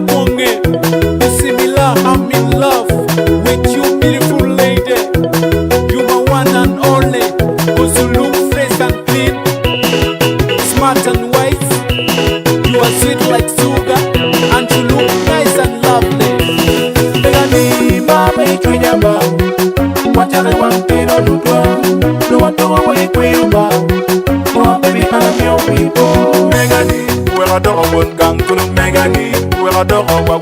Konge. Bismillah, I'm in love with you, beautiful lady. You my one and only, 'cause you look fresh and clean, smart and wise. You are sweet like sugar, and you look nice and lovely. Megani mama ikinyamba, wachana wampiro lutwa, luwatoa wikuyamba. Oh baby, I'm your people. Megani, we're a dog on gang, Megani, we're a dog on